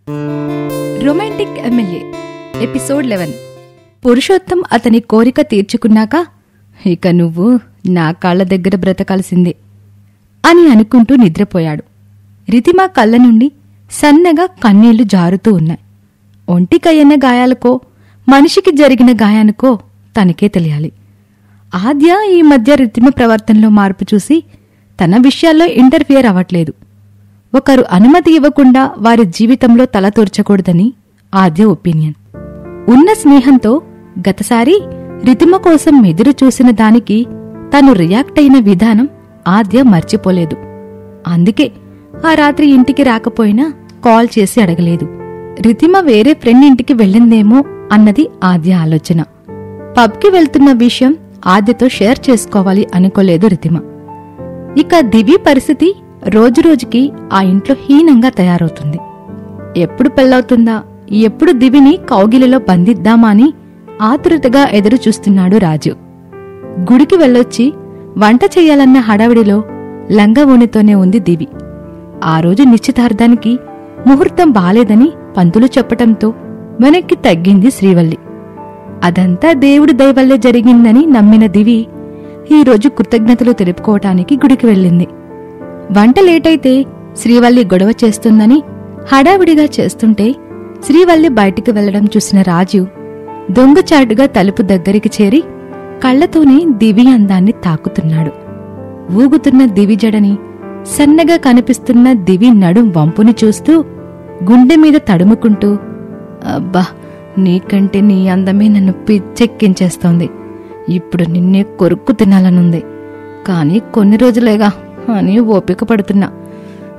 Romantic MLA episode 11. Purushottam అతని కోరిక తీర్చుకున్నాక ఇక నువ్వు నా కాళ్ల దగ్గర బ్రతకాల్సిందే అని అనుకుంటూ నిద్రపోయాడు. రితిమా కళ్ళ నుండి సన్నగా కన్నీళ్లు జారుతూ ఉన్నాయి. ఒంటికయ్యన్న గాయాలకో మనిషికి జరిగిన గాయానికో తనకే తెలియాలి. ఆద్య ఈ మధ్య రితిమ ప్రవర్తనలో మార్పు చూసి తన విషయాల్లో ఇంటర్ఫియర్ అవ్వట్లేదు. ఒకరు అనుమతి ఇవ్వకుండా వారి జీవితంలో తలతూర్చకూడదని ఆద్య ఒపీనియన్. ఉన్న స్నేహంతో గతసారి రితిమ కోసం ఎదురు చూసిన దానికి తను రియాక్ట్ అయిన విధానం ఆద్య మర్చిపోలేదు. అందుకే ఆ రాత్రి ఇంటికి రాకపోయినా కాల్ చేసి అడగలేదు. రితిమ వేరే ఫ్రెండ్ ఇంటికి వెళ్ళిందేమో అన్నది ఆద్య ఆలోచన. పబ్కి వెళ్తున్న విషయం ఆద్యతో షేర్ చేసుకోవాలి అనుకోలేదు రితిమ. ఇక దివి పరిస్థితి రోజురోజుకి ఆ ఇంట్లో హీనంగా తయారవుతుంది. ఎప్పుడు పెళ్ళవుతుందా, ఎప్పుడు దివిని కౌగిలిలో బంధిద్దామా అని ఆతురతగా ఎదురు చూస్తున్నాడు రాజు. గుడికి వెళ్ళొచ్చి వంట చెయ్యాలన్న హడావిడిలో లంగవోనితోనే ఉంది దివి. ఆ రోజు నిశ్చితార్థానికి ముహూర్తం బాలేదని పంతులు చెప్పటంతో వెనక్కి తగ్గింది శ్రీవల్లి. అదంతా దేవుడి దయవల్లే జరిగిందని నమ్మిన దివి ఈరోజు కృతజ్ఞతలు తెలుపుకోవటానికి గుడికి వెళ్ళింది. వంట లేటైతే శ్రీవల్లి గొడవ చేస్తుందని హడావిడిగా చేస్తుంటే శ్రీవల్లి బయటికి వెళ్లడం చూసిన రాజు దొంగచాటుగా తలుపు దగ్గరికి చేరి కళ్లతోనే దివి అందాన్ని తాకుతున్నాడు. ఊగుతున్న దివి జడని, సన్నగా కనిపిస్తున్న దివి నడుం వంపుని చూస్తూ గుండె మీద తడుముకుంటూ, అబ్బా, నీకంటే నీ అందమే నన్ను పిచ్చెక్కించేస్తోంది. ఇప్పుడు నిన్నే కొరుక్కు తినాలనుంది. కాని కొన్ని రోజులేగా అని ఓపిక పడుతున్నా.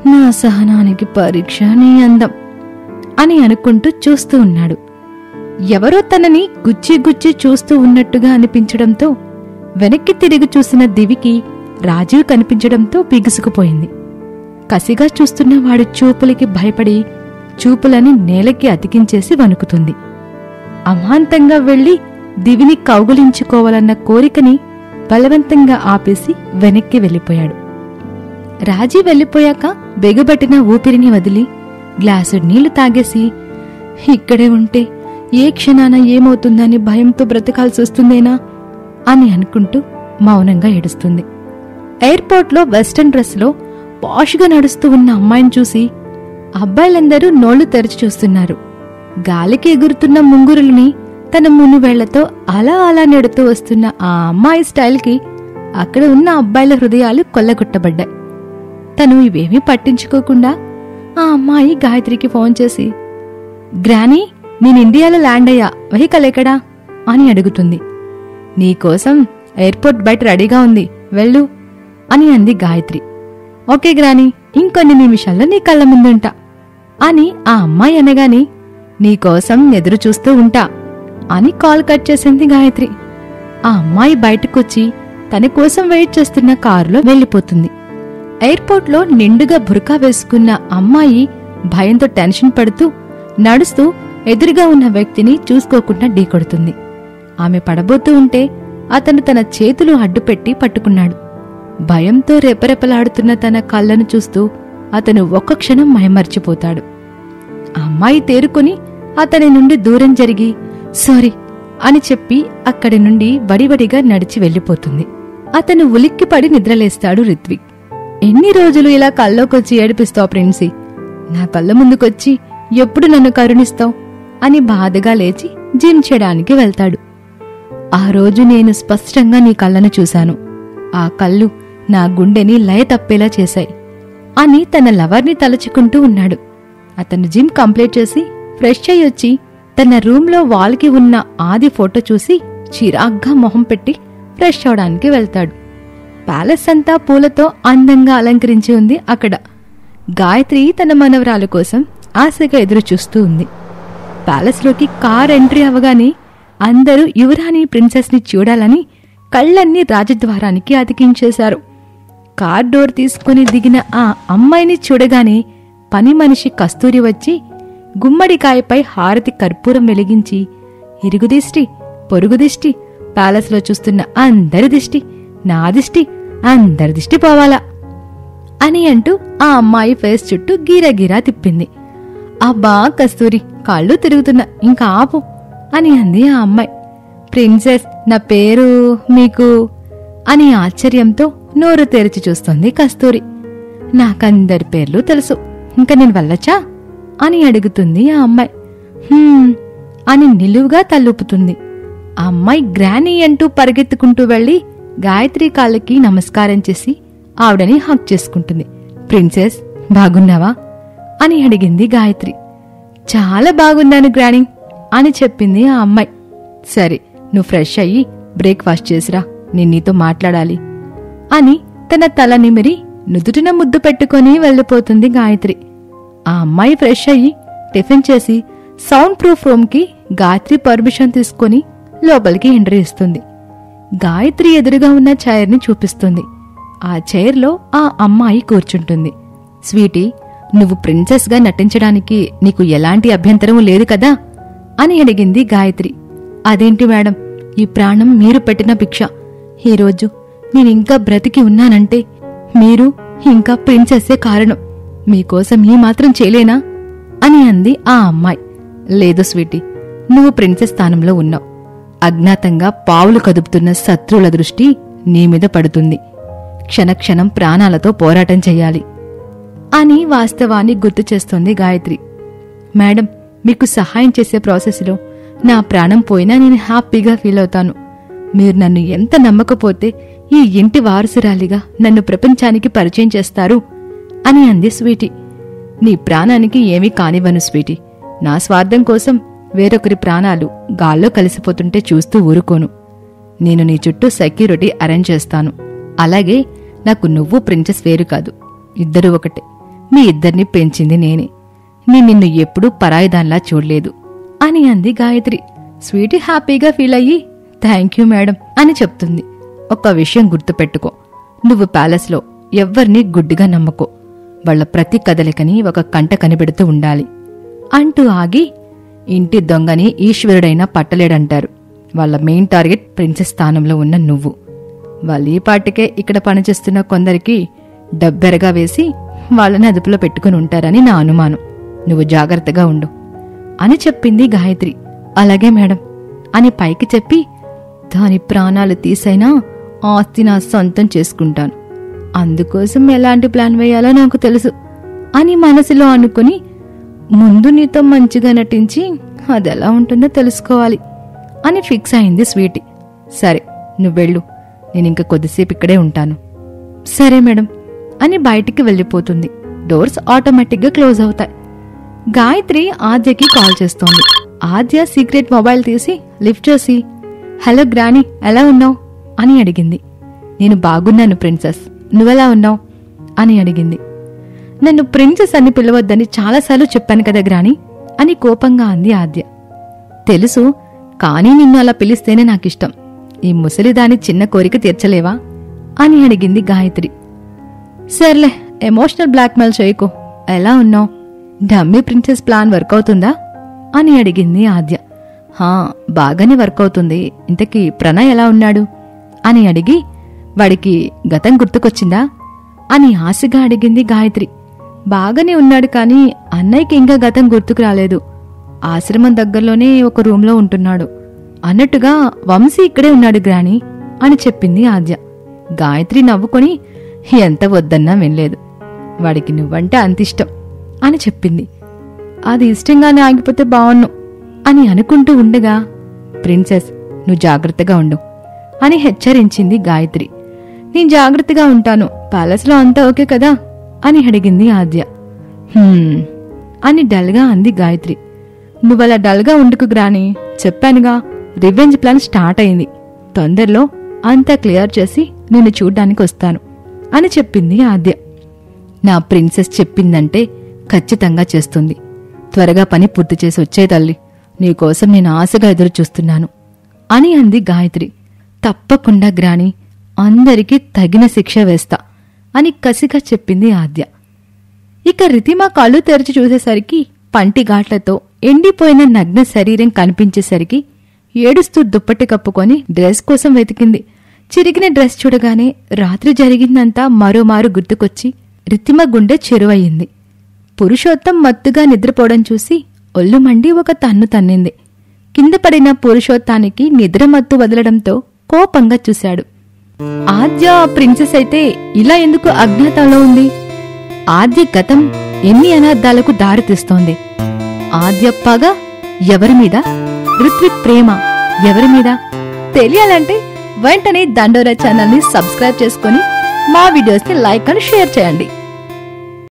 నా సహనానికి పరీక్ష నీ అందం అని అనుకుంటూ చూస్తూ ఉన్నాడు. ఎవరో తనని గుచ్చి గుచ్చి చూస్తూ ఉన్నట్టుగా అనిపించడంతో వెనక్కి తిరిగి చూసిన దివికి రాజీవ్ కనిపించడంతో బిగుసుకుపోయింది. కసిగా చూస్తున్న వాడి చూపులకి భయపడి చూపులని నేలకి అతికించేసి వణుకుతుంది. అమాంతంగా వెళ్లి దివిని కౌగులించుకోవాలన్న కోరికని బలవంతంగా ఆపేసి వెనక్కి వెళ్ళిపోయాడు. రాజీ వెళ్ళిపోయాక బెగబట్టిన ఊపిరిని వదిలి గ్లాసు నీళ్లు తాగేసి, ఇక్కడే ఉంటే ఏ క్షణాన ఏమవుతుందని భయంతో బ్రతకాల్సొస్తుందేనా అని అనుకుంటూ మౌనంగా ఏడుస్తుంది. ఎయిర్పోర్ట్లో వెస్టర్న్ డ్రెస్లో పాష్గా నడుస్తూ ఉన్న అమ్మాయిని చూసి అబ్బాయిలందరూ నోళ్లు తెరిచి చూస్తున్నారు. గాలికి ఎగురుతున్న ముంగురులని తన మునువేళ్లతో అలా అలా నెడుతూ వస్తున్న ఆ అమ్మాయి స్టైల్కి అక్కడ ఉన్న అబ్బాయిల హృదయాలు కొల్లగొట్టబడ్డాయి. తను ఇవేమీ పట్టించుకోకుండా ఆ అమ్మాయి గాయత్రికి ఫోన్ చేసి, గ్రానీ, నేను ఇండియాలో ల్యాండ్ అయ్యా, వెహికల్ ఎక్కడా అని అడుగుతుంది. నీకోసం ఎయిర్పోర్ట్ బయట రెడీగా ఉంది, వెళ్ళు అని అంది గాయత్రి. ఓకే గ్రానీ, ఇంకొన్ని నిమిషాల్లో నీ కళ్ళ ముందుంటా అని ఆ అమ్మాయి అనగాని, నీకోసం ఎదురు చూస్తూ ఉంటా అని కాల్ కట్ చేసింది గాయత్రి. ఆ అమ్మాయి బయటకొచ్చి తన కోసం వెయిట్ చేస్తున్న కారులో వెళ్లిపోతుంది. ఎయిర్పోర్ట్లో నిండుగా బురకా వేసుకున్న అమ్మాయి భయంతో టెన్షన్ పడుతూ నడుస్తూ ఎదురుగా ఉన్న వ్యక్తిని చూసుకోకుండా ఢీకొడుతుంది. ఆమె పడబోతూ ఉంటే అతను తన చేతులు అడ్డుపెట్టి పట్టుకున్నాడు. భయంతో రెపరెపలాడుతున్న తన కళ్ళను చూస్తూ అతను ఒక్క క్షణం మైమర్చిపోతాడు. ఆ అమ్మాయి తేరుకుని అతని నుండి దూరం జరిగి సారీ అని చెప్పి అక్కడి నుండి వడివడిగా నడిచి వెళ్ళిపోతుంది. అతను ఉలిక్కిపడి నిద్రలేస్తాడు రిత్విక్. ఎన్ని రోజులు ఇలా కల్లోకొచ్చి ఏడిపిస్తావు ప్రిన్సీ? నా కళ్ళ ముందుకొచ్చి ఎప్పుడు నన్ను కరుణిస్తావు అని బాధగా లేచి జిమ్ చేయడానికి వెళ్తాడు. ఆ రోజు నేను స్పష్టంగా నీ కళ్ళను చూశాను. ఆ కళ్ళు నా గుండెని లయ తప్పేలా చేశాయి అని తన లవర్ని తలుచుకుంటూ ఉన్నాడు. అతను జిమ్ కంప్లీట్ చేసి ఫ్రెష్ అయ్యొచ్చి తన రూంలో వాల్కి ఉన్న ఆది ఫోటో చూసి చిరాగ్గా మొహం పెట్టి ఫ్రెష్ అవడానికి వెళ్తాడు. ప్యాలెస్ అంతా పూలతో అందంగా అలంకరించి ఉంది. అక్కడ గాయత్రి తన మనవరాలు కోసం ఆశగా ఎదురు చూస్తూ ఉంది. ప్యాలెస్లోకి కార్ ఎంట్రీ అవగానే అందరూ యువరాణి ప్రిన్సెస్ని చూడాలని కళ్లన్నీ రాజద్వారానికి అతికించేశారు. కార్ డోర్ తీసుకుని దిగిన ఆ అమ్మాయిని చూడగానే పని మనిషి కస్తూరి వచ్చి గుమ్మడికాయపై హారతి కర్పూరం వెలిగించి, ఇరుగుదిష్టి పొరుగుదిష్టి, ప్యాలెస్లో చూస్తున్న అందరి దిష్టి, నా దిష్టి, అందరి దిష్టి పోవాలా అని అంటూ ఆ అమ్మాయి ఫేస్ చుట్టూ గీరగీరా తిప్పింది. అబ్బా కస్తూరి, కళ్ళు తిరుగుతున్నా, ఇంకా ఆపు అని అంది ఆ అమ్మాయి. ప్రిన్సెస్, నా పేరు మీకు అని ఆశ్చర్యంతో నోరు తెరిచి చూస్తుంది కస్తూరి. నాకందరి పేర్లు తెలుసు, ఇంకా నేను వెళ్ళచ్చా అని అడుగుతుంది ఆ అమ్మాయి. అని నిలువుగా తలూపుతుంది. ఆ అమ్మాయి గ్రానీ అంటూ పరిగెత్తుకుంటూ వెళ్లి గాయత్రి కాళ్ళకి నమస్కారం చేసి ఆవిడని హక్ చేసుకుంటుంది. ప్రిన్సెస్, బాగున్నావా అని అడిగింది గాయత్రి. చాలా బాగున్నాను గ్రానీ అని చెప్పింది ఆ అమ్మాయి. సరే, నువ్వు ఫ్రెష్ అయ్యి బ్రేక్ఫాస్ట్ చేసిరా, నేను నీతో మాట్లాడాలి అని తన తల నిమిరి నుదుటిన ముద్దు పెట్టుకుని వెళ్ళిపోతుంది గాయత్రి. ఆ అమ్మాయి ఫ్రెష్ అయ్యి టిఫిన్ చేసి సౌండ్ ప్రూఫ్ రూమ్కి గాయత్రి పర్మిషన్ తీసుకుని లోపలికి ఎంట్రీ ఇస్తుంది. గాయత్రి ఎదురుగా ఉన్న చైర్ని చూపిస్తుంది. ఆ చైర్లో ఆ అమ్మాయి కూర్చుంటుంది. స్వీటీ, నువ్వు ప్రిన్సెస్గా నటించడానికి నీకు ఎలాంటి అభ్యంతరం లేదు కదా అని అడిగింది గాయత్రి. అదేంటి మేడం, ఈ ప్రాణం మీరు పెట్టిన భిక్ష. ఈరోజు నేనింకా బ్రతికి ఉన్నానంటే మీరు ఇంకా ప్రిన్సెస్సే కారణం. మీకోసం ఈ మాత్రం చేయలేనా అని అంది ఆ అమ్మాయి. లేదు స్వీటీ, నువ్వు ప్రిన్సెస్ స్థానంలో ఉన్నావు. అజ్ఞాతంగా పావులు కదుపుతున్న శత్రువుల దృష్టి నీమీద పడుతుంది. క్షణక్షణం ప్రాణాలతో పోరాటం చెయ్యాలి అని వాస్తవాన్ని గుర్తు చేస్తోంది గాయత్రి. మేడం, మీకు సహాయం చేసే ప్రాసెస్లో నా ప్రాణం పోయినా నేను హ్యాపీగా ఫీల్ అవుతాను. మీరు నన్ను ఎంత నమ్మకపోతే ఈ ఇంటి వారసురాలిగా నన్ను ప్రపంచానికి పరిచయం చేస్తారు అని అంది స్వీటీ. నీ ప్రాణానికి ఏమీ కానివ్వను స్వీటీ. నా స్వార్థం కోసం వేరొకరి ప్రాణాలు గాల్లో కలిసిపోతుంటే చూస్తూ ఊరుకోను. నేను నీ చుట్టూ సెక్యూరిటీ అరేంజ్ చేస్తాను. అలాగే నాకు నువ్వు ప్రిన్సెస్ వేరు కాదు, ఇద్దరూ ఒకటే. మీ ఇద్దరిని పెంచింది నేనే. నిన్ను ఎప్పుడూ పరాయిదాన్లా చూడలేదు అని అంది గాయత్రి. స్వీటీ హ్యాపీగా ఫీల్ అయ్యి థ్యాంక్యూ మేడం అని చెప్తుంది. ఒక్క విషయం గుర్తుపెట్టుకో, నువ్వు ప్యాలెస్లో ఎవ్వర్నీ గుడ్డిగా నమ్మకో. వాళ్ల ప్రతి కదలికని ఒక కంట కనిపెడుతూ ఉండాలి అంటూ ఆగి, ఇంటి దొంగని ఈశ్వరుడైనా పట్టలేడంటారు. వాళ్ళ మెయిన్ టార్గెట్ ప్రిన్సెస్ స్థానంలో ఉన్న నువ్వు. వాళ్ళు ఈ పాటికే ఇక్కడ పనిచేస్తున్న కొందరికి డబ్బెరగా వేసి వాళ్ళని అదుపులో పెట్టుకుని ఉంటారని నా అనుమానం. నువ్వు జాగ్రత్తగా ఉండు అని చెప్పింది గాయత్రి. అలాగే మేడం అని పైకి చెప్పి, దాని ప్రాణాలు తీసైనా ఆస్తి నా సొంతం చేసుకుంటాను. అందుకోసం ఎలాంటి ప్లాన్ వేయాలో నాకు తెలుసు అని మనసులో అనుకుని, ముందు నీతో మంచిగా నటించి అదెలా ఉంటుందో తెలుసుకోవాలి అని ఫిక్స్ అయింది స్వీటీ. సరే, నువ్వెళ్ళు, నేనింక కొద్దిసేపు ఇక్కడే ఉంటాను. సరే మేడం అని బయటికి వెళ్ళిపోతుంది. డోర్స్ ఆటోమేటిక్గా క్లోజ్ అవుతాయి. గాయత్రి ఆద్యకి కాల్ చేస్తోంది. ఆద్య సీక్రెట్ మొబైల్ తీసి లిఫ్ట్ చేసి, హలో గ్రానీ, ఎలా ఉన్నావు అని అడిగింది. నేను బాగున్నాను ప్రిన్సెస్, నువ్వెలా ఉన్నావు అని అడిగింది. నన్ను ప్రిన్సెస్ అని పిలవద్దని చాలాసార్లు చెప్పాను కదా గ్రానీ అని కోపంగా అంది ఆద్య. తెలుసు, కానీ నిన్ను అలా పిలిస్తేనే నాకిష్టం. ఈ ముసలిదాని చిన్న కోరిక తీర్చలేవా అని అడిగింది గాయత్రి. సర్లే, ఎమోషనల్ బ్లాక్మెయిల్ చేయకు. ఎలా ఉన్నావు? డమ్మీ ప్రిన్సెస్ ప్లాన్ వర్క్ అవుతుందా అని అడిగింది ఆద్య. బాగానే వర్క్ అవుతుంది. ఇంతకీ ప్రణయ్ ఎలా ఉన్నాడు అని అడిగి, వాడికి గతం గుర్తుకొచ్చిందా అని ఆశగా అడిగింది గాయత్రి. బాగానే ఉన్నాడు, కానీ అన్నయ్యకి ఇంకా గతం గుర్తుకు రాలేదు. ఆశ్రమం దగ్గరలోనే ఒక రూంలో ఉంటున్నాడు. అన్నట్టుగా వంశీ ఇక్కడే ఉన్నాడు గ్రానీ అని చెప్పింది ఆద్య. గాయత్రి నవ్వుకొని, ఎంత వద్దన్నా వినలేదు. వాడికి నువ్వంటే అంతిష్టం అని చెప్పింది. అది ఇష్టంగానే ఆగిపోతే బావున్ను అని అనుకుంటూ ఉండగా, ప్రిన్సెస్, నువ్వు జాగ్రత్తగా ఉండు అని హెచ్చరించింది గాయత్రి. నేను జాగ్రత్తగా ఉంటాను, ప్యాలెస్లో అంతా ఓకే కదా అని అడిగింది ఆద్య. అని డల్గా అంది గాయత్రి. నువ్వలా డల్గా ఉండుకు గ్రానీ, చెప్పానుగా, రివెంజ్ ప్లాన్ స్టార్ట్ అయింది. తొందరలో అంతా క్లియర్ చేసి నిన్ను చూడ్డానికి వస్తాను అని చెప్పింది ఆద్య. నా ప్రిన్సెస్ చెప్పిందంటే ఖచ్చితంగా చేస్తుంది. త్వరగా పని పూర్తి చేసి వచ్చే తల్లి, నీకోసం నేను ఆశగా ఎదురు చూస్తున్నాను అని అంది గాయత్రి. తప్పకుండా గ్రానీ, అందరికీ తగిన శిక్ష వేస్తా అని కసిగా చెప్పింది ఆద్య. ఇక రితిమ కళ్ళు తెరిచి చూసేసరికి పంటిఘాట్లతో ఎండిపోయిన నగ్న శరీరం కనిపించేసరికి ఏడుస్తూ దుప్పటి కప్పుకొని డ్రెస్ కోసం వెతికింది. చిరిగిన డ్రెస్ చూడగానే రాత్రి జరిగిందంతా మరోమారు గుర్తుకొచ్చి రితిమ గుండె చెరువయింది. పురుషోత్తం మత్తుగా నిద్రపోవడం చూసి ఒళ్ళు మండి ఒక తన్ను తన్నింది. కింద పడిన పురుషోత్తానికి నిద్రమత్తు వదలడంతో కోపంగా చూశాడు. ఆద్య ప్రిన్సెస్ అయితే ఇలా ఎందుకు అజ్ఞాతంలో ఉంది? ఆద్య గతం ఎన్ని అనార్థాలకు దారితీస్తోంది. ఆద్య పగ ఎవరిమీద, ఋత్విక్ ప్రేమ ఎవరిమీద తెలియాలంటే వెంటనే దండోరా ఛానల్ని సబ్స్క్రైబ్ చేసుకుని మా వీడియోస్ని లైక్ అండ్ షేర్ చేయండి.